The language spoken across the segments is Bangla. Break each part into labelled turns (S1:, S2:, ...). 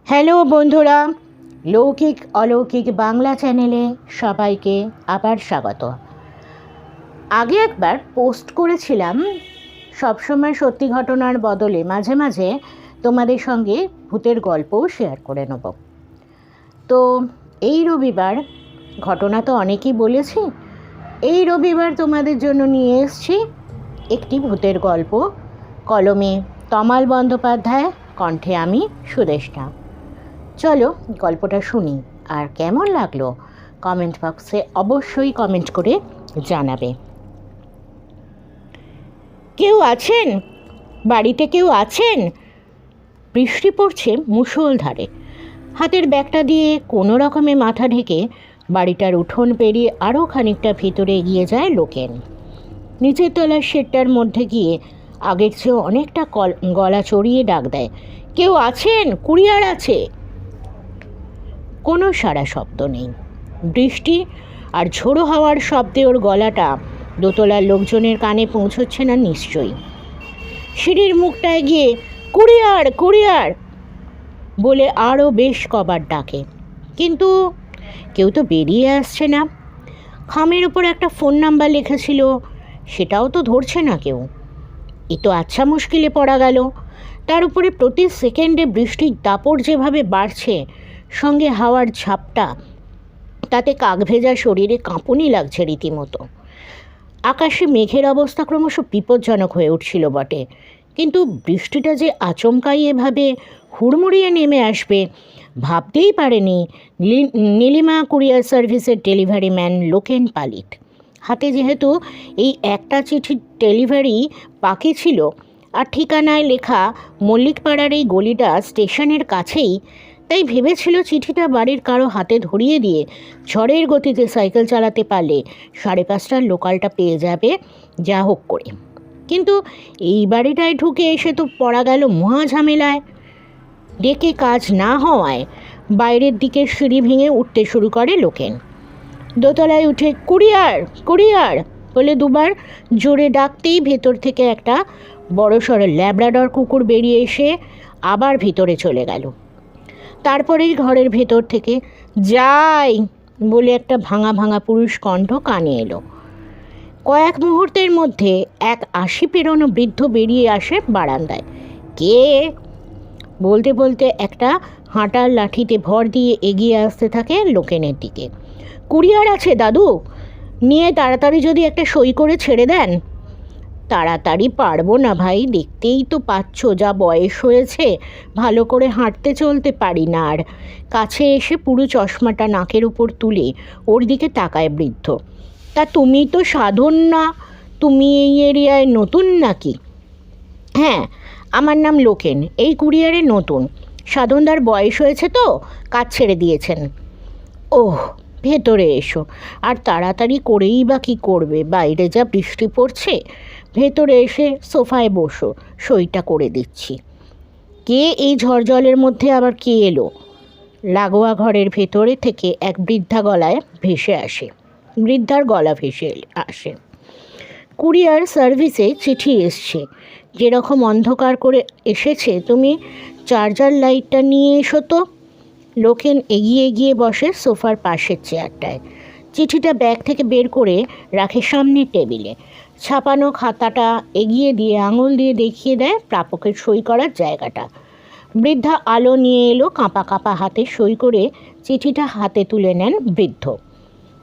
S1: হ্যালো বন্ধুরা, লৌকিক অলৌকিক বাংলা চ্যানেলে সবাইকে আবার স্বাগত। আগে একবার পোস্ট করেছিলাম, সবসময় সত্যি ঘটনার বদলে মাঝে মাঝে তোমাদের সঙ্গে ভূতের গল্পও শেয়ার করে নেব। তো এই রবিবার ঘটনা তো অনেকেই বলেছি, এই রবিবার তোমাদের জন্য নিয়ে এসেছি একটি ভূতের গল্প। কলমে তমাল বন্দ্যোপাধ্যায়, কণ্ঠে আমি সুদেষ্টা। চলো গল্পটা শুনি, আর কেমন লাগলো কমেন্ট বক্সে অবশ্যই কমেন্ট করে জানাবে। কেউ আছেন বাড়িতে? কেউ আছেন? বৃষ্টি পড়ছে মুষলধারে। হাতের ব্যাগটা দিয়ে কোনো রকমে মাথা ঢেকে বাড়িটার উঠোন পেরিয়ে আরও খানিকটা ভিতরে এগিয়ে যায় লোকেন। নিচের তলার শেডটার মধ্যে গিয়ে আগের চেয়েও অনেকটা গলা চড়িয়ে ডাক দেয়, কেউ আছেন? কুরিয়ার আছে। কোনো সাড়া শব্দ নেই। বৃষ্টি আর ঝোড়ো হাওয়ার শব্দে ওর গলাটা দোতলার লোকজনের কানে পৌঁছচ্ছে না নিশ্চয়ই। সিঁড়ির মুখটায় গিয়ে কুরিয়ার কুরিয়ার বলে আরও বেশ কবার ডাকে, কিন্তু কেউ তো বেরিয়ে আসছে না। খামের ওপর একটা ফোন নাম্বার লেখা ছিল, সেটাও তো ধরছে না কেউ। এ তো আচ্ছা মুশকিলে পড়া গেল। তার উপরে প্রতি সেকেন্ডে বৃষ্টির দাপট যেভাবে বাড়ছে, সঙ্গে হাওয়ার ঝাপটা, তাতে কাকভেজা শরীরে কাঁপুনি লাগছে রীতিমতো। আকাশে মেঘের অবস্থা ক্রমশ বিপজ্জনক হয়ে উঠছিল বটে, কিন্তু বৃষ্টিটা যে আচমকাই এভাবে হুড়মুড়িয়ে নেমে আসবে ভাবতেই পারেনি নীলিমা কুরিয়ার সার্ভিসের ডেলিভারি ম্যান লোকেন পালিত। হাতে যেহেতু এই একটা চিঠির ডেলিভারি বাকি ছিল, আর ঠিকানায় লেখা মল্লিকপাড়ার এই গলিটা স্টেশনের কাছেই, তাই ভেবেছিল চিঠিটা বাড়ির কারো হাতে ধরিয়ে দিয়ে ঝড়ের গতিতে সাইকেল চালাতে পারলে 5:30টার লোকালটা পেয়ে যাবে যা হোক করে। কিন্তু এই বাড়িটায় ঢুকে এসে তো পড়া গেল মহা ঝামেলায়। ডেকে কাজ না হওয়ায় বাইরের দিকে সিঁড়ি ভেঙে উঠতে শুরু করে লোকেন। দোতলায় উঠে কুরিয়ার কুরিয়ার বলে দুবার জোরে ডাকতেই ভেতর থেকে একটা বড়সড় ল্যাব্রাডর কুকুর বেরিয়ে এসে আবার ভিতরে চলে গেল। তারপরেই ঘরের ভেতর থেকে যাই বলে একটা ভাঙা ভাঙা পুরুষ কণ্ঠ কানে এলো। কয়েক মুহূর্তের মধ্যে এক 80 পেরোনো বৃদ্ধ বেরিয়ে আসে বারান্দায়। কে বলতে বলতে একটা হাঁটার লাঠিতে ভর দিয়ে এগিয়ে আসতে থাকে লোকেনের দিকে। কুরিয়ার আছে দাদু, নিয়ে তাড়াতাড়ি যদি একটা সই করে ছেড়ে দেন। তাড়াতাড়ি পারবো না ভাই, দেখতেই তো পাচ্ছ যা বয়স হয়েছে, ভালো করে হাঁটতে চলতে পারি না। আর কাছে এসে পুরো চশমাটা নাকের উপর তুলে ওর দিকে তাকায় বৃদ্ধ। তা তুমি তো সাধন না, তুমি এই এরিয়ায় নতুন নাকি? হ্যাঁ, আমার নাম লোকেন, এই কুরিয়ারে নতুন। সাধনদার বয়স হয়েছে তো কাজ ছেড়ে দিয়েছেন। ওহ, ভেতরে এসো। আর তাড়াতাড়ি করেই বা কী করবে, বাইরে যা বৃষ্টি পড়ছে। ভেতরে এসে সোফায় বসো, সইটা করে দিচ্ছি। কে এই ঝড় জলের মধ্যে আবার কে এলো? লাগোয়া ঘরের ভেতরে থেকে এক বৃদ্ধার গলা ভেসে আসে। কুরিয়ার সার্ভিসে চিঠি এসছে, যেরকম অন্ধকার করে এসেছে। তুমি চার্জার লাইটটা নিয়ে এসো তো। লোকেন এগিয়ে গিয়ে বসে সোফার পাশের চেয়ারটায়। চিঠিটা ব্যাগ থেকে বের করে রাখে সামনের টেবিলে। ছাপানো খাতাটা এগিয়ে দিয়ে আঙুল দিয়ে দেখিয়ে দেয় প্রাপকের সই করার জায়গাটা। বৃদ্ধা আলো নিয়ে এলো, কাঁপা কাঁপা হাতে সই করে চিঠিটা হাতে তুলে নেন বৃদ্ধ।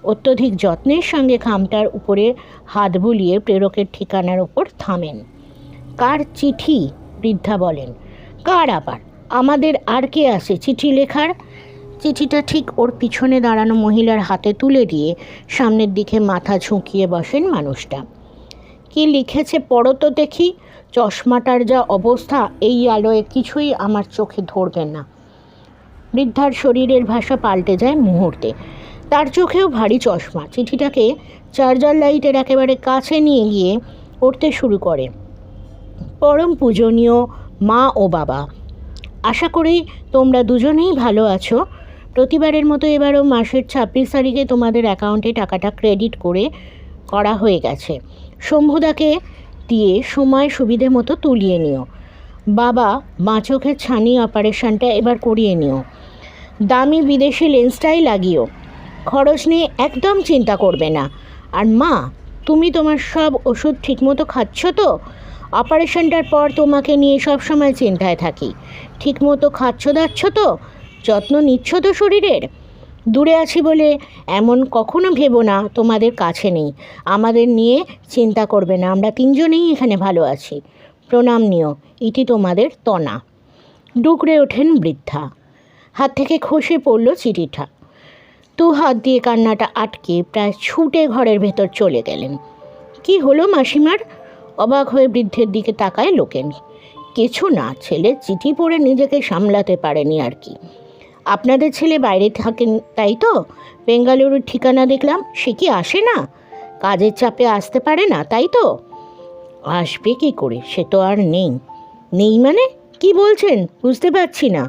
S1: অত্যধিক যত্নের সঙ্গে খামটার উপরে হাত বুলিয়ে প্রেরকের ঠিকানার ওপর থামেন। কার চিঠি? বৃদ্ধা বলেন। কার আবার? আমাদের আর কে আছে চিঠি লেখার? চিঠিটা ঠিক ওর পিছনে দাঁড়ানো মহিলার হাতে তুলে দিয়ে সামনের দিকে মাথা ঝুঁকিয়ে বসেন মানুষটা। কি লিখেছে পড়ো তো দেখি। চশমাটার যা অবস্থা, এই আলোয় কিছুই আমার চোখে ধরবে না। বৃদ্ধার শরীরের ভাষা পাল্টে যায় মুহূর্তে। তার চোখেও ভারী চশমা। চিঠিটাকে চার্জার লাইটের একেবারে কাছে নিয়ে গিয়ে পড়তে শুরু করে। পরম পূজনীয় মা ও বাবা, আশা করি তোমরা দুজনেই ভালো আছো। প্রতিবারের মতো এবারও মাসের 26 তারিখে তোমাদের অ্যাকাউন্টে টাকাটা ক্রেডিট করা হয়ে গেছে। শম্ভুদাকে দিয়ে সময় সুবিধে মতো তুলিয়ে নিও। বাবা, বাঁ চোখের ছানি অপারেশনটা এবার করিয়ে নিও, দামি বিদেশি লেন্সটাই লাগিও, খরচ নিয়ে একদম চিন্তা করবে না। আর মা, তুমি তোমার সব ওষুধ ঠিকমতো খাচ্ছ তো? অপারেশনটার পর তোমাকে নিয়ে সব সময় চিন্তায় থাকি। ঠিকমতো খাচ্ছ দাচ্ছ তো? যত্ন নিচ্ছ তো শরীরের? দূরে আছি বলে এমন কখনো ভেবো না তোমাদের কাছে নেই। আমাদের নিয়ে চিন্তা করবে না, আমরা তিনজনেই এখানে ভালো আছি। প্রণাম নিও, ইতি তোমাদের তনা। ডুকরে ওঠেন বৃদ্ধা। হাত থেকে খসে পড়ল চিঠিটা। হাত দিয়ে কান্নাটা আটকে প্রায় ছুটে ঘরের ভেতর চলে গেলেন। কি হলো মাসিমার? অবাক হয়ে বৃদ্ধের দিকে তাকায় লোকেন। কিছু না, ছেলে চিঠি পড়ে নিজেকে সামলাতে পারেনি আর কি। আপনাদের ছেলে বাইরে থাকেন তাই তো? বেঙ্গালুরুর ঠিকানা দেখলাম, সে কি আসে না? কাজের চাপে আসতে পারে না তাই তো? আসবে কি করে, সে তো আর নেই। নেই মানে কি বলছেন? বুঝতে পারছি না।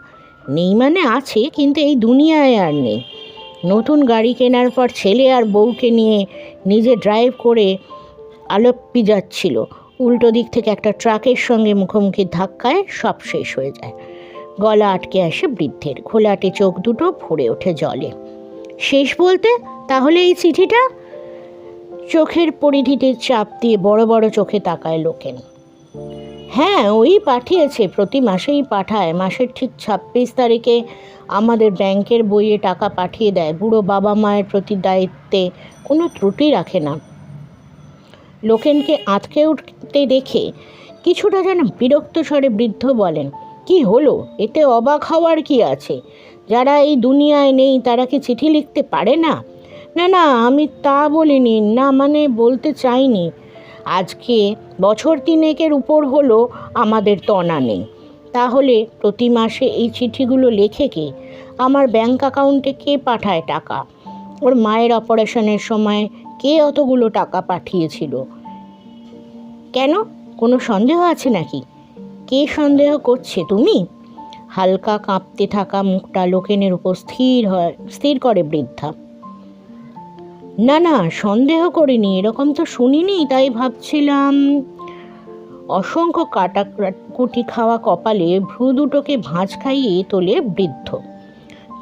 S1: নেই মানে আছে, কিন্তু এই দুনিয়ায় আর নেই। নতুন গাড়ি কেনার পর ছেলে আর বউকে নিয়ে নিজে ড্রাইভ করে আলেপ্পি যাচ্ছিল, উল্টো দিক থেকে একটা ট্রাকের সঙ্গে মুখোমুখি ধাক্কায় সব শেষ হয়ে যায়। গলা আটকে আসে বৃদ্ধের, ঘোলাটে চোখ দুটো ভরে ওঠে জলে। শেষ বলতে তাহলে এই চিঠিটা? চোখের পরিধিতে চাপ দিয়ে বড় বড় চোখে তাকায় লোকেন। হ্যাঁ, ওই পাঠিয়েছে, প্রতি মাসেই পাঠায়। মাসের ঠিক 26 তারিখে আমাদের ব্যাংকের বইয়ে টাকা পাঠিয়ে দেয়। বুড়ো বাবা মায়ের প্রতি দায়িত্বে কোনো ত্রুটি রাখে না। লোকেনকে আঁতকে উঠতে দেখে কিছুটা যেন বিরক্ত স্বরে বৃদ্ধ বলেন, কি হলো? এতে অবাক হওয়ার কি আছে? যারা এই দুনিয়ায় নেই তারা কি চিঠি লিখতে পারে না? না না, আমি তা বলিনি, না মানে বলতে চাইনি। আজকে বছর 3 উপর হলো আমাদের তনা নেই। তাহলে প্রতি মাসে এই চিঠিগুলো লেখে কে? আমার ব্যাংক অ্যাকাউন্টে কে পাঠায় টাকা? ওর মায়ের অপারেশনের সময় কে অতগুলো টাকা পাঠিয়েছিল? কেন, কোনো সন্দেহ আছে নাকি? কে সন্দেহ করছে? তুমি? হালকা কাঁপতে থাকা মুখটা লোকেনের উপর স্থির করে বৃদ্ধা। না না, সন্দেহ করিনি, এরকম তো শুনিনি, তাই ভাবছিলাম। অসংখ্য কাটাকুটি খাওয়া কপালে ভ্রু দুটোকে ভাঁজ খাইয়ে তোলে বৃদ্ধ।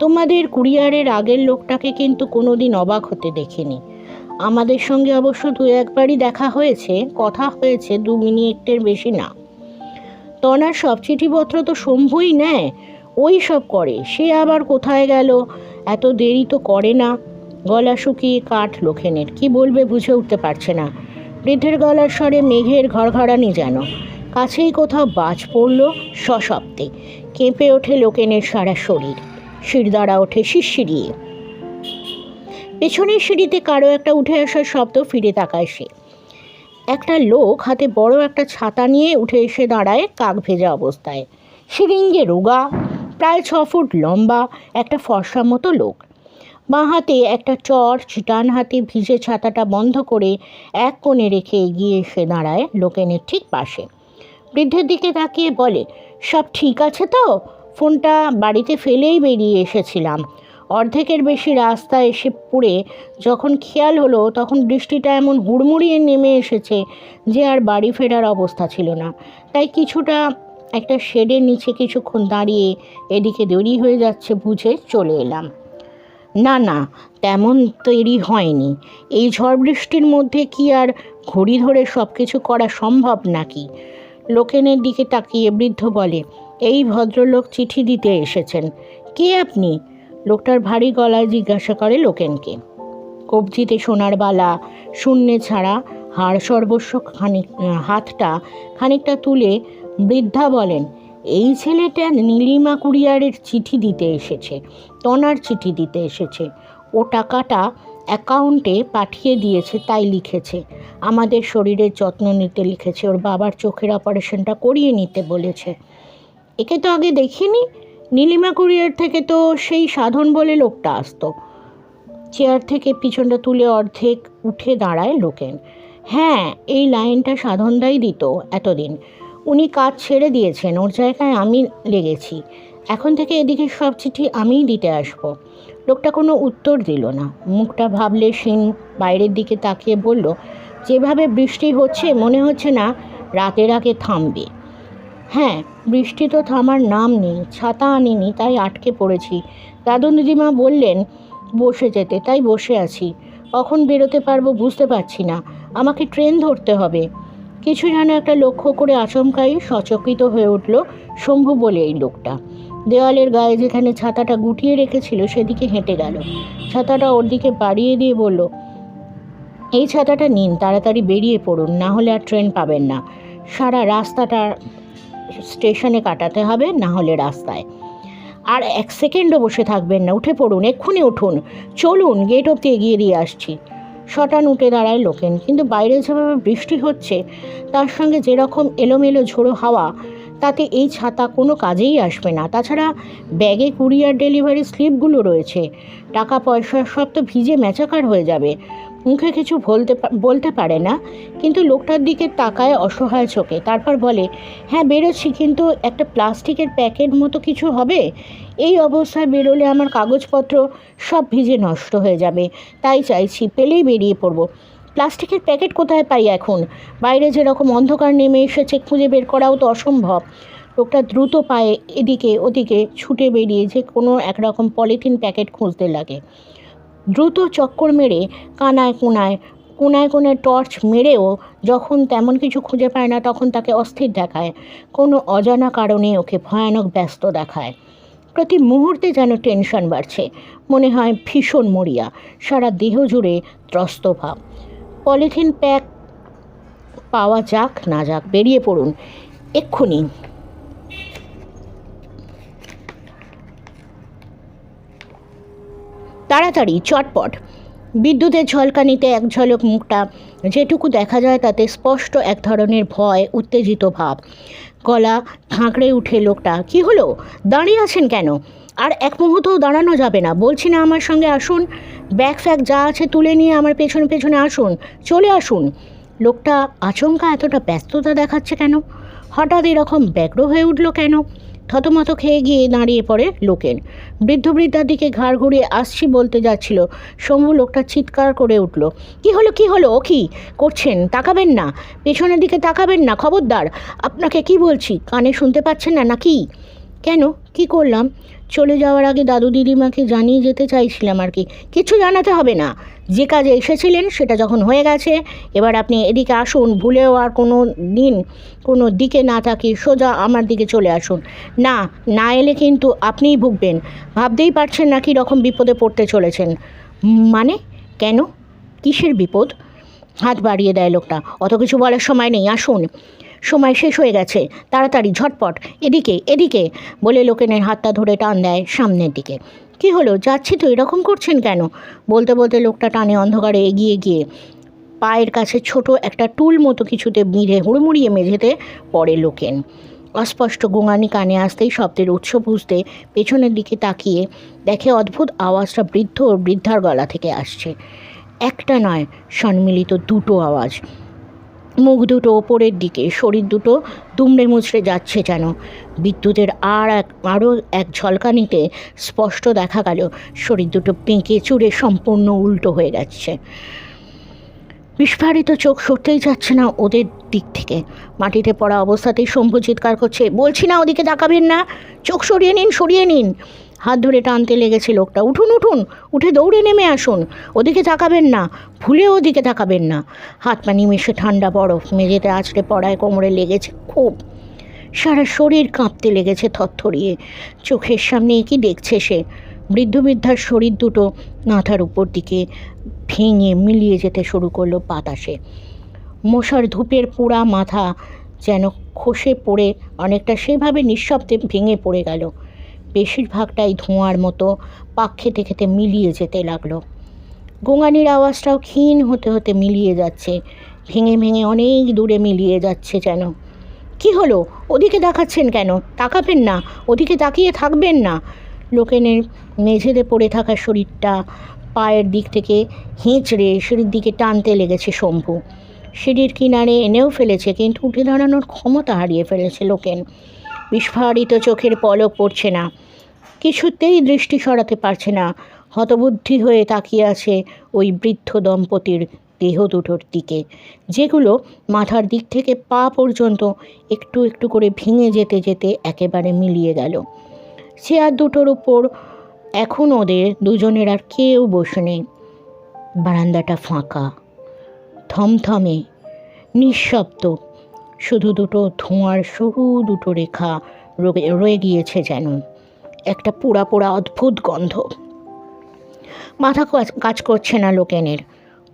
S1: তোমাদের কুরিয়ারের আগের লোকটাকে কিন্তু কোনোদিন অবাক হতে দেখিনি। আমাদের সঙ্গে অবশ্য 2-1বারই দেখা হয়েছে, কথা হয়েছে, 2 মিনিটের বেশি না। তনার সব চিঠিপত্র তো শম্ভুই নেয়, ওই সব করে। সে আবার কোথায় গেল? এত দেরি তো করে না। গলা শুকিয়ে কাঠ লোকেনের, কি বলবে বুঝে উঠতে পারছে না। বৃদ্ধের গলার স্বরে মেঘের ঘড়ঘড়ানি যেন। কাছেই কোথাও বাজ পড়ল সশব্দে। কেঁপে ওঠে লোকেনের সারা শরীর, শিরদাঁড়া ওঠে শিরশিরিয়ে। পেছনের সিঁড়িতে কারো একটা উঠে আসার শব্দ, ফিরে তাকায় সে। একটা লোক হাতে বড় একটা ছাতা নিয়ে উঠে এসে দাঁড়ায় কাক ভেজা অবস্থায়। শিরিঙ্গে রোগা, প্রায় 6 ফুট লম্বা, একটা ফর্সা মতো লোক। বাঁ হাতে একটা টর্চ, ডান হাতে ভিজে ছাতাটা বন্ধ করে এক কোণে রেখে এগিয়ে এসে দাঁড়ায় লোকেনের ঠিক পাশে। বৃদ্ধের দিকে তাকিয়ে বলে, সব ঠিক আছে তো? ফোনটা বাড়িতে ফেলেই বেরিয়ে এসেছিলাম। অর্ধেকের বেশি রাস্তা এসে পড়ে যখন খেয়াল হলো তখন বৃষ্টিটা এমন হুড়মুড়িয়ে নেমে এসেছে যে আর বাড়ি ফেরার অবস্থা ছিল না। তাই কিছুটা একটা শেডের নিচে কিছুক্ষণ দাঁড়িয়ে এদিকে দেরি হয়ে যাচ্ছে বুঝে চলে এলাম। না না, তেমন তৈরি হয়নি। এই ঝড় বৃষ্টির মধ্যে কি আর ঘড়ি ধরে সব কিছু করা সম্ভব নাকি? লোকেনের দিকে তাকিয়ে বৃদ্ধ বলে, এই ভদ্রলোক চিঠি দিতে এসেছেন। কে আপনি? লোকটার ভারী গলায় জিজ্ঞাসা করে লোকেনকে। কবজিতে সোনার বালা, শূন্যে ছাড়া হাড় সর্বস্ব হাতটা খানিকটা তুলে বৃদ্ধা বলেন, এই ছেলেটা নীলিমা কুরিয়ারের চিঠি দিতে এসেছে, তনার চিঠি দিতে এসেছে। ও টাকাটা অ্যাকাউন্টে পাঠিয়ে দিয়েছে, তাই লিখেছে। আমাদের শরীরের যত্ন নিতে লিখেছে, ওর বাবার চোখের অপারেশনটা করিয়ে নিতে বলেছে। একে তো আগে দেখিনি। নীলিমা কুরিয়ার থেকে তো সেই সাধন বলে লোকটা আসতো। চেয়ার থেকে পিছনটা তুলে অর্ধেক উঠে দাঁড়ায় লোকেন। হ্যাঁ, এই লাইনটা সাধনদাই দিত এতদিন। উনি কাজ ছেড়ে দিয়েছেন, ওর জায়গায় আমি লেগেছি। এখন থেকে এদিকে সব চিঠি আমিই দিতে আসবো। লোকটা কোনো উত্তর দিল না। মুখটা ভাবলে সিন বাইরের দিকে তাকিয়ে বলল, যেভাবে বৃষ্টি হচ্ছে মনে হচ্ছে না রাতের আগে থামবে। হ্যাঁ, বৃষ্টি তো থামার নাম নেই। ছাতা আনিনি, তাই আটকে পড়েছি। দাদু দিদিমা বললেন বসে যেতে, তাই বসে আছি। কখন বেরোতে পারবো বুঝতে পারছি না। আমাকে ট্রেন ধরতে হবে। কিছু যেন একটা লক্ষ্য করে আচমকাই সচকিত হয়ে উঠল শম্ভু বলে এই লোকটা। দেওয়ালের গায়ে যেখানে ছাতাটা গুটিয়ে রেখেছিল সেদিকে হেঁটে গেল। ছাতাটা ওর দিকে বাড়িয়ে দিয়ে বলল, এই ছাতাটা নিন, তাড়াতাড়ি বেরিয়ে পড়ুন, না হলে আর ট্রেন পাবেন না। সারা রাস্তাটা স্টেশনে কাটাতে হবে, না হলে রাস্তায়। আর এক সেকেন্ডও বসে থাকবেন না, উঠে পড়ুন, এক্ষুনি উঠুন, চলুন, গেট অব্দি এগিয়ে দিয়ে আসছি। শটান উঠে দাঁড়ায় লোকেন। কিন্তু বাইরে যেভাবে বৃষ্টি হচ্ছে, তার সঙ্গে যেরকম এলোমেলো ঝোড়ো হাওয়া, তাতে এই ছাতা কোনো কাজেই আসবে না। তাছাড়া ব্যাগে কুরিয়ার ডেলিভারি স্লিপগুলো রয়েছে, টাকা পয়সা সব তো ভিজে মেচাকার হয়ে যাবে। মুখে কিছু বলতে পারে না, কিন্তু লোকটার দিকে তাকায় অসহায় চোখে। তারপর বলে, হ্যাঁ বেরোচ্ছি, কিন্তু একটা প্লাস্টিকের প্যাকেট মতো কিছু হবে? এই অবস্থায় বেরোলে আমার কাগজপত্র সব ভিজে নষ্ট হয়ে যাবে, তাই চাইছি পেলেই বেরিয়ে পড়বো। প্লাস্টিকের প্যাকেট কোথায় পাই এখন? বাইরে যেরকম অন্ধকার নেমে এসেছে, খুঁজে বের করাও তো অসম্ভব। লোকটা দ্রুত পায়ে এদিকে ওদিকে ছুটে বেরিয়ে যে কোনো একরকম পলিথিন প্যাকেট খুঁজতে লাগে। দ্রুত চক্কর মেরে কানায় কোনায় কোনায় টর্চ মেরেও যখন তেমন কিছু খুঁজে পায় না, তখন তাকে অস্থির দেখায়। কোনো অজানা কারণে ওকে ভয়ানক ব্যস্ত দেখায়। প্রতি মুহূর্তে যেন টেনশন বাড়ছে, মনে হয় ভীষণ মরিয়া, সারা দেহ জুড়ে ত্রস্ত ভাব। পলিথিন প্যাক পাওয়া যাক না যাক, বেরিয়ে পড়ুন এক্ষুনি। তাড়াতাড়ি, চটপট। বিদ্যুতের ঝলকানিতে এক ঝলক মুখটা যেটুকু দেখা যায় তাতে স্পষ্ট এক ধরনের ভয়, উত্তেজিত ভাব। গলা ঝাঁকড়ে উঠে লোকটা, কি হলো? দাঁড়িয়ে আছেন কেন? আর এক মুহূর্তও দাঁড়ানো যাবে না, বলছি না আমার সঙ্গে আসুন। ব্যাগ ফ্যাগ যা আছে তুলে নিয়ে আমার পেছনে পেছনে আসুন, চলে আসুন। লোকটা আচমকা এতটা ব্যস্ততা দেখাচ্ছে কেন? হঠাৎ এরকম ব্যগ্র হয়ে উঠল কেন? থতমত খেয়ে গিয়ে দাঁড়িয়ে পড়ে লোকেন। বৃদ্ধার দিকে ঘাড় ঘুরিয়ে আসছি বলতে যাচ্ছিল, শম্ভু লোকটা চিৎকার করে উঠল, কি হলো ও কি করছেন? তাকাবেন না, পেছনের দিকে তাকাবেন না, খবরদার। আপনাকে কি বলছি, কানে শুনতে পাচ্ছেন না নাকি? কেন, কি করলাম? চলে যাওয়ার আগে দাদু দিদিমাকে জানিয়ে যেতে চাইছিলাম আর কি। কিছু জানাতে হবে না, যে কাজে এসেছিলেন সেটা যখন হয়ে গেছে, এবার আপনি এদিকে আসুন। ভুলেও আর কোনো দিকে না তাকিয়ে সোজা আমার দিকে চলে আসুন। না এলে কিন্তু আপনিই ভুগবেন। ভাবতেই পারছেন না কী রকম বিপদে পড়তে চলেছেন। মানে? কেন? কিসের বিপদ? হাত বাড়িয়ে দেয় লোকটা। অত কিছু বলার সময় নেই, আসুন, সময় শেষ হয়ে গেছে, তাড়াতাড়ি ঝটপট, এদিকে বলে লোকেনের হাতটা ধরে টান দেয় সামনের দিকে। কি হলো, যাচ্ছি তো, এরকম করছেন কেন? বলতে বলতে লোকটা টানে অন্ধকারে এগিয়ে গিয়ে পায়ের কাছে ছোট একটা টুল মতো কিছুতে বিঁধে হুড়মুড়িয়ে মেঝেতে পড়ে লোকেন। অস্পষ্ট গোঙানি কানে আসতেই শব্দের উৎস বুঝতে পেছনের দিকে তাকিয়ে দেখে অদ্ভুত আওয়াজটা বৃদ্ধার গলা থেকে আসছে। একটা নয়, সম্মিলিত দুটো আওয়াজ। মুখ দুটো ওপরের দিকে, শরীর দুটো দুমড়ে মুচড়ে যাচ্ছে যেন। বিদ্যুতের আরও এক ঝলকানিতে স্পষ্ট দেখা গেল শরীর দুটো পেঁকে চুরে সম্পূর্ণ উল্টো হয়ে যাচ্ছে। বিস্ফারিত চোখ সরতেই যাচ্ছে না ওদের দিক থেকে। মাটিতে পড়া অবস্থাতেই শম্ভু চিৎকার করছে, বলছি না ওদিকে তাকাবেন না, চোখ সরিয়ে নিন। হাত ধরে টানতে লেগেছে লোকটা, উঠুন, উঠে দৌড়ে নেমে আসুন, ওদিকে তাকাবেন না, ভুলে ওদিকে তাকাবেন না। হাত পা নিমেষে ঠান্ডা বরফ মেঝেতে আছড়ে পড়ায় কোমরে লেগেছে খুব। সারা শরীর কাঁপতে লেগেছে থরথরিয়ে। চোখের সামনে কি দেখছে সে? বৃদ্ধার শরীর দুটো মাথার উপর দিকে ভেঙে মিলিয়ে যেতে শুরু করলো বাতাসে। মশার ধূপের পোড়া মাথা যেন খসে পড়ে অনেকটা সেভাবে নিঃশব্দে ভেঙে পড়ে গেল। বেশিরভাগটাই ধোঁয়ার মতো পাক খেতে খেতে মিলিয়ে যেতে লাগলো। গোঙানির আওয়াজটাও ক্ষীণ হতে হতে মিলিয়ে যাচ্ছে, ভেঙে অনেক দূরে মিলিয়ে যাচ্ছে যেন। কি হলো, ওদিকে দেখাচ্ছেন কেন? তাকাবেন না, ওদিকে তাকিয়ে থাকবেন না। লোকেনের মেঝেতে পড়ে থাকা শরীরটা পায়ের দিক থেকে হেঁচড়ে সিঁড়ির দিকে টানতে লেগেছে শম্ভু। সিঁড়ির কিনারে এনেও ফেলেছে, কিন্তু উঠে দাঁড়ানোর ক্ষমতা হারিয়ে ফেলেছে লোকেন। বিস্ফারিত চোখের পলক পড়ছে না, কিছুতেই দৃষ্টি সরাতে পারছে না। হতবুদ্ধি হয়ে তাকিয়ে আছে ওই বৃদ্ধ দম্পতির দেহ দুটোর দিকে, যেগুলো মাথার দিক থেকে পা পর্যন্ত একটু একটু করে ভেঙে যেতে যেতে একেবারে মিলিয়ে গেল। চেয়ার দুটোর উপর এখন ওদের দুজনের আর কেউ বসে নেই। বারান্দাটা ফাঁকা, থমথমে, নিঃশব্দ। শুধু দুটো ধোঁয়ার সরু দুটো রেখা রয়ে গিয়েছে, যেন একটা পোড়া পোড়া অদ্ভুত গন্ধ। মাথা কাজ করছে না লোকেনের।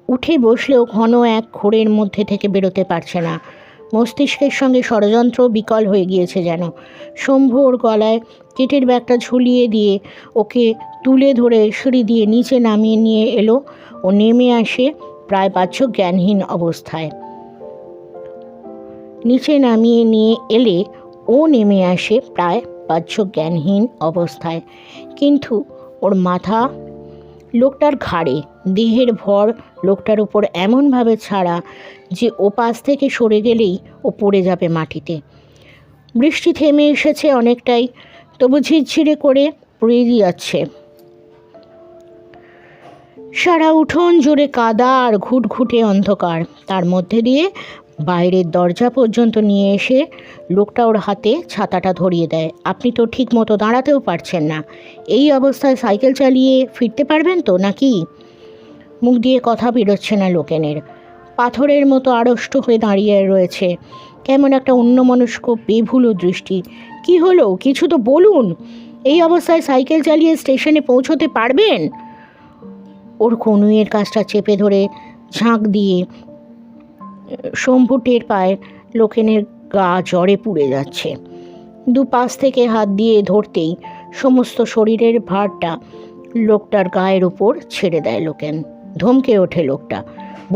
S1: উঠে বসলেও ঘন এক ঘোরের মধ্যে থেকে বেরোতে পারছে না। মস্তিষ্কের সঙ্গে ষড়যন্ত্র বিকল হয়ে গিয়েছে যেন। শম্ভু ওর গলায় কেটের ব্যাগটা ঝুলিয়ে দিয়ে ওকে তুলে ধরে সিঁড়ি দিয়ে নিচে নামিয়ে নিয়ে এলো। ও নেমে আসে প্রায় বাহ্যক জ্ঞানহীন অবস্থায়। নিচে নামিয়ে নিয়ে এলে ও নেমে আসে প্রায় বাহ্যক জ্ঞানহীন অবস্থায়। কিন্তু ওর মাথা লোকটার ঘাড়ে, দেহের ভর লোকটার উপর এমনভাবে ছাড়া যে ও পাশ থেকে সরে গেলেই ও পড়ে যাবে মাটিতে। বৃষ্টি থেমে এসেছে অনেকটাই, তবু ঝিরঝিরে করে পড়ে যাচ্ছে। সারা উঠোন জুড়ে কাদা আর ঘুটঘুটে অন্ধকার। তার মধ্যে দিয়ে বাইরের দরজা পর্যন্ত নিয়ে এসে লোকটা ওর হাতে ছাতাটা ধরিয়ে দেয়। আপনি তো ঠিক মতো দাঁড়াতেও পারছেন না, এই অবস্থায় সাইকেল চালিয়ে ফিরতে পারবেন তো নাকি? মুখ দিয়ে কথা বেরোচ্ছে না লোকেনের। পাথরের মতো আড়ষ্ট হয়ে দাঁড়িয়ে রয়েছে, কেমন একটা অন্যমনস্ক বেভুলো দৃষ্টি। কি হলো, কিছু তো বলুন। এই অবস্থায় সাইকেল চালিয়ে স্টেশনে পৌঁছতে পারবেন? ওর কনুইয়ের কাজটা চেপে ধরে ঝাঁক দিয়ে শম্ভু টের পায় লোকেনের গা জ্বরে পুড়ে যাচ্ছে। দুপাশ থেকে হাত দিয়ে ধরতেই সমস্ত শরীরের ভারটা লোকটার গায়ের উপর ছেড়ে দেয় লোকেন। ধমকে ওঠে লোকটা।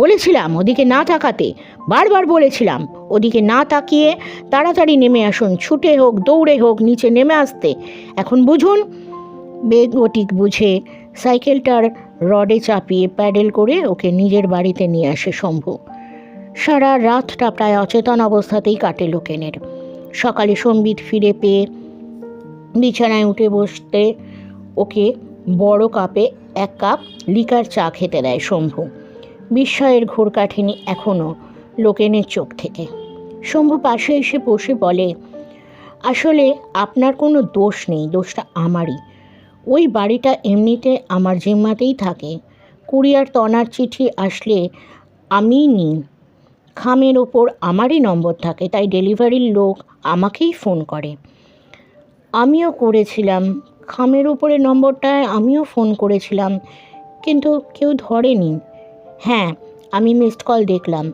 S1: বলেছিলাম ওদিকে না তাকাতে, বারবার বলেছিলাম ওদিকে না তাকিয়ে তাড়াতাড়ি নেমে আসুন, ছুটে হোক দৌড়ে হোক নিচে নেমে আসতে। এখন বুঝুন। বেগ গতিক বুঝে সাইকেলটার রডে চাপিয়ে প্যাডেল করে ওকে নিজের বাড়িতে নিয়ে আসে শম্ভু। সারা রাতটা প্রায় অচেতন অবস্থাতেই কাটে লোকেনের। সকালে সম্বিত ফিরে পেয়ে বিছানায় উঠে বসতে ওকে বড় কাপে 1 কাপ লিকার চা খেতে দেয় শম্ভু। বিস্ময়ের ঘোর কাঠেনি এখনও লোকেনের চোখ থেকে। শম্ভু পাশে এসে বসে বলে, আসলে আপনার কোনো দোষ নেই, দোষটা আমারই। ওই বাড়িটা এমনিতে আমার জিম্মাতেই থাকে। কুরিয়ার তনার চিঠি আসলে আমিই নিই। খামের ওপর আমারই নম্বর থাকে, তাই ডেলিভারির লোক আমাকেই ফোন করে। আমিও করেছিলাম, খামের উপরে নম্বরটায় আমিও ফোন করেছিলাম, কিন্তু কেউ ধরেনি। হ্যাঁ, আমি মিসড কল দেখলাম।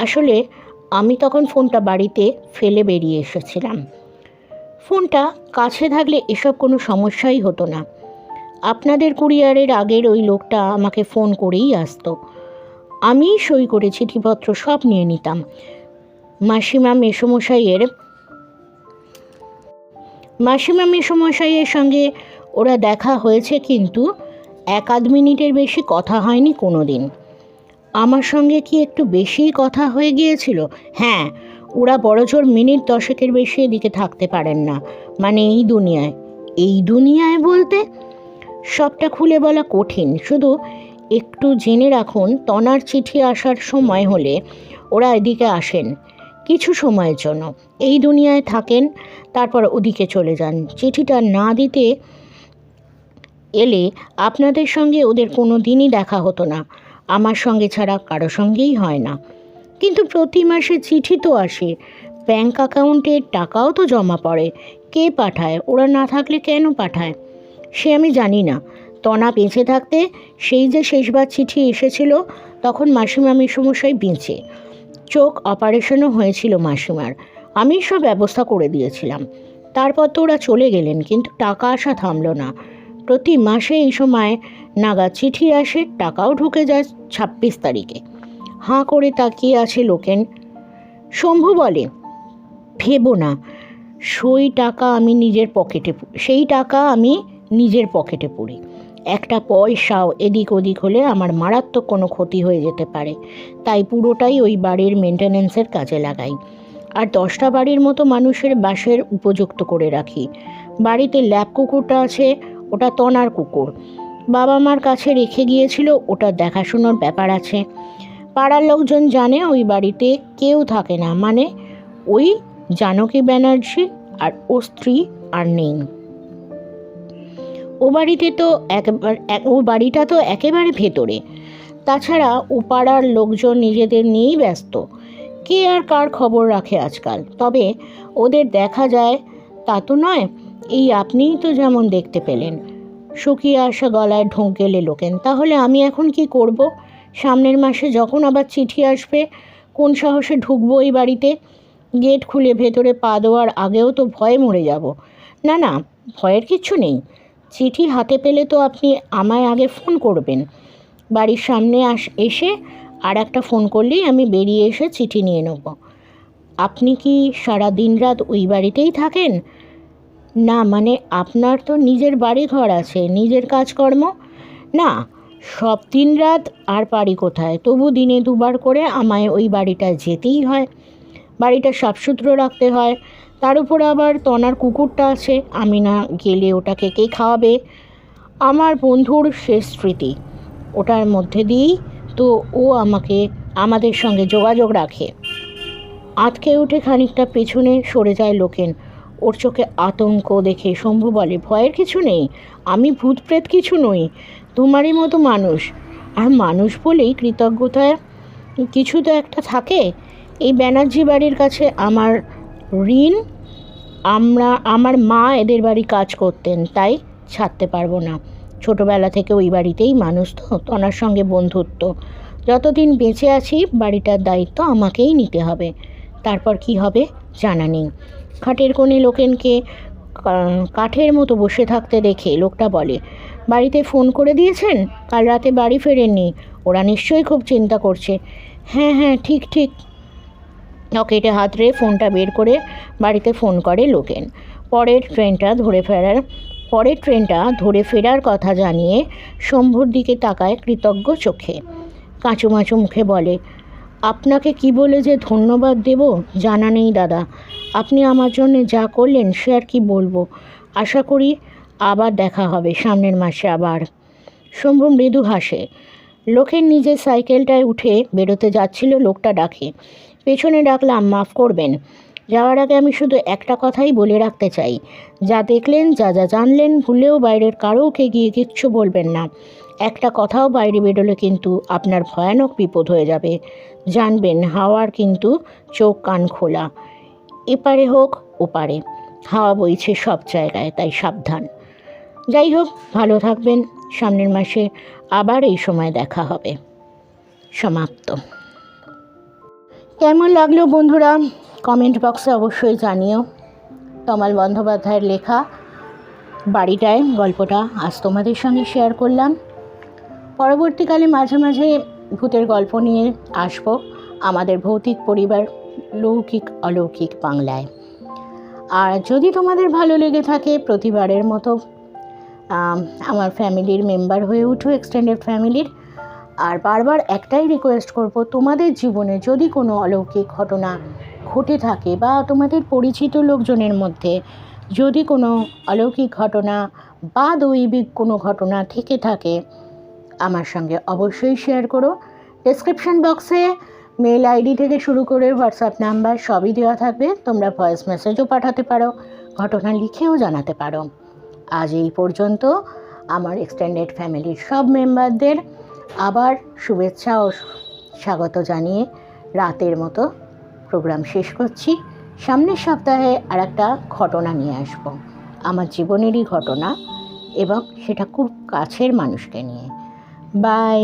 S1: আসলে আমি তখন ফোনটা বাড়িতে ফেলে বেরিয়ে এসেছিলাম। ফোনটা কাছে থাকলে এসব কোনো সমস্যাই হতো না। আপনাদের কুরিয়ারের আগের ওই লোকটা আমাকে ফোন করেই আসতো। আমিই সই করে চিঠিপত্র সব নিয়ে নিতাম। মাসিমা মেসমশাইয়ের সঙ্গে ওরা দেখা হয়েছে, কিন্তু 1-8 মিনিটের বেশি কথা হয়নি কোনো দিন। আমার সঙ্গে কি একটু বেশিই কথা হয়ে গিয়েছিল? হ্যাঁ, ওরা বড়জোর মিনিট 10-এর বেশি এদিকে থাকতে পারেন না, মানে এই দুনিয়ায়। এই দুনিয়ায় বলতে সবটা খুলে বলা কঠিন, শুধু একটু জেনে রাখুন তনার চিঠি আসার সময় হলে ওরা এদিকে আসেন কিছু সময়ের জন্য, এই দুনিয়ায় থাকেন, তারপর ওদিকে চলে যান। চিঠিটা না দিতে এলে আপনাদের সঙ্গে ওদের কোনো দিনই দেখা হতো না, আমার সঙ্গে ছাড়া কারো সঙ্গেই হয় না। কিন্তু প্রতি মাসে চিঠি তো আসে, ব্যাংক অ্যাকাউন্টে টাকাও তো জমা পড়ে। কে পাঠায়? ওরা না থাকলে কেন পাঠায় সে আমি জানি না। তনা বেঁচে থাকতে সেই যে শেষবার চিঠি এসেছিল, তখন মাসিমা মেসমশাই বেঁচে, চোখ অপারেশনও হয়েছিল মাসিমার, আমি সব ব্যবস্থা করে দিয়েছিলাম। তারপর তো ওরা চলে গেলেন, কিন্তু টাকা আসা থামলো না। প্রতি মাসে এই সময় নাগাদ চিঠি আসে, টাকাও ঢুকে যায় 26 তারিখে। হাঁ করে তাকিয়ে আছে লোকেন। শম্ভু বলে, ভেবো না, সেই টাকা আমি নিজের পকেটে পুরি। একটা পয়সাও এদিক ওদিক হলে আমার মারাত্মক কোনো ক্ষতি হয়ে যেতে পারে, তাই পুরোটাই ওই বাড়ির মেনটেন্যান্সের কাজে লাগাই। আর 10টা বাড়ির মতো মানুষের বাসের উপযুক্ত করে রাখি। বাড়িতে ল্যাব কুকুরটা আছে, ওটা তনার কুকুর, বাবা মার কাছে রেখে গিয়েছিল, ওটা দেখাশোনার ব্যাপার আছে। পাড়ার লোকজন জানে ওই বাড়িতে কেউ থাকে না, মানে ওই জানকী ব্যানার্জি আর ও স্ত্রী আর নেই। ও বাড়িটা তো একেবারে ভেতরে। তাছাড়া ও পাড়ার লোকজন নিজেদের নিয়েই ব্যস্ত, কে আর কার খবর রাখে আজকাল। তবে ওদের দেখা যায় তা তো নয়, এই আপনিই তো যেমন দেখতে পেলেন। শুকিয়ে আসা গলায় ঢোক গেলে লোকেন। তাহলে আমি এখন কি করব? সামনের মাসে যখন আবার চিঠি আসবে, কোন সাহসে ঢুকবো এই বাড়িতে? গেট খুলে ভেতরে পা দেওয়ার আগেও তো ভয়ে মরে যাব। না না, ভয়ের কিছু নেই। চিঠি হাতে পেলে তো আপনি আমায় আগে ফোন করবেন। বাড়ির সামনে এসে আর একটা ফোন করলেই আমি বেরিয়ে এসে চিঠি নিয়ে নেব। আপনি কি সারা দিন রাত ওই বাড়িতেই থাকেন? না, মানে আপনার তো নিজের বাড়ি ঘর আছে, নিজের কাজকর্ম। না, সব দিন রাত আর পারি কোথায়, তবু দিনে দুবার করে আমায় ওই বাড়িটায় যেতেই হয়। বাড়িটা সাফসুতরো রাখতে হয়, তার উপর আবার তনার কুকুরটা আছে, আমি না গেলে ওটাকে কে খাওয়াবে? আমার বন্ধুর শেষ স্মৃতি, ওটার মধ্যে দিয়েই তো ও আমাদের সঙ্গে যোগাযোগ রাখে। আটকে উঠে খানিকটা পেছনে সরে যায় লোকেন। ওর চোখে আতঙ্ক দেখে শম্ভু বলে, ভয়ের কিছু নেই, আমি ভূত প্রেত কিছু নই, তোমারই মতো মানুষ। আর মানুষ বলেই কৃতজ্ঞতায় কিছু তো একটা থাকে। এই ব্যানার্জি বাড়ির কাছে আমার ঋণ। আমার মা এদের বাড়ি কাজ করতেন, তাই ছাড়তে পারবো না। ছোটোবেলা থেকে ওই বাড়িতেই মানুষ, তো ওনার সঙ্গে বন্ধুত্ব। যতদিন বেঁচে আছি বাড়িটার দায়িত্ব আমাকেই নিতে হবে। তারপর কি হবে জানা নেই। খাটের কোণে লোকেনকে কাঠের মতো বসে থাকতে দেখে লোকটা বলে, বাড়িতে ফোন করে দিয়েছেন? কাল রাতে বাড়ি ফেরেননি, ওরা নিশ্চয়ই খুব চিন্তা করছে। হ্যাঁ হ্যাঁ, ঠিক ঠিক। পকেটে হাত রেখে ফোনটা বের করে বাড়িতে ফোন করে লোকেন। পরের ট্রেনটা ধরে ফেরার কথা জানিয়ে শম্ভুর দিকে তাকায় কৃতজ্ঞ চোখে। কাঁচুমাচু মুখে বলে, আপনাকে কি বলে যে ধন্যবাদ দেব জানা নেই দাদা। আপনি আমার জন্য যা করলেন সে আর কি বলবো। আশা করি আবার দেখা হবে সামনের মাসে আবার। শম্ভু মৃদু হাসে। লোকের নিজের সাইকেলটায় উঠে বেরোতে যাচ্ছিল, লোকটা ডাকে, পেছনে ডাকলাম, মাফ করবেন। যাওয়ার আগে আমি শুধু একটা কথাই বলে রাখতে চাই, যা দেখলেন, যা যা জানলেন, ভুলেও বাইরের কারোকে গিয়ে কিচ্ছু বলবেন না। একটা কথাও বাইরে বেরোলে কিন্তু আপনার ভয়ানক বিপদ হয়ে যাবে। জানবেন, হাওয়ার কিন্তু চোখ কান খোলা, এপারে হোক ওপারে, হাওয়া বইছে সব জায়গায়, তাই সাবধান। যাই হোক, ভালো থাকবেন। সামনের মাসে আবার এই সময় দেখা হবে। সমাপ্ত। কেমন লাগলো বন্ধুরা, কমেন্ট বক্সে অবশ্যই জানিও। তমাল বন্দ্যোপাধ্যায়ের লেখা বাড়িটায় গল্পটা আজ তোমাদের সঙ্গে শেয়ার করলাম। পরবর্তীকালে মাঝে মাঝে ভূতের গল্প নিয়ে আসব আমাদের ভৌতিক পরিবার লৌকিক অলৌকিক বাংলায়। আর যদি তোমাদের ভালো লেগে থাকে, প্রতিবারের মতো আমার ফ্যামিলির মেম্বার হয়ে উঠো, এক্সটেন্ডেড ফ্যামিলির। আর বারবার একটাই রিকোয়েস্ট করব, তোমাদের জীবনে যদি কোনো অলৌকিক ঘটনা ঘটে থাকে বা তোমাদের পরিচিত লোকজনের মধ্যে যদি কোনো অলৌকিক ঘটনা বা দৈবিক কোনো ঘটনা থেকে থাকে, আমার সঙ্গে অবশ্যই শেয়ার করো। ডেসক্রিপশন বক্সে মেল আইডি থেকে শুরু করে হোয়াটসঅ্যাপ নাম্বার সবই দেওয়া থাকবে, তোমরা ভয়েস মেসেজও পাঠাতে পারো, ঘটনা লিখেও জানাতে পারো। আজ এই পর্যন্ত। আমার এক্সটেন্ডেড ফ্যামিলির সব মেম্বারদের আবার শুভেচ্ছা ও স্বাগত জানিয়ে রাতের মতো প্রোগ্রাম শেষ করছি। সামনের সপ্তাহে আর একটা ঘটনা নিয়ে আসব, আমার জীবনেরই ঘটনা, এবং সেটা খুব কাছের মানুষকে নিয়ে। বাই।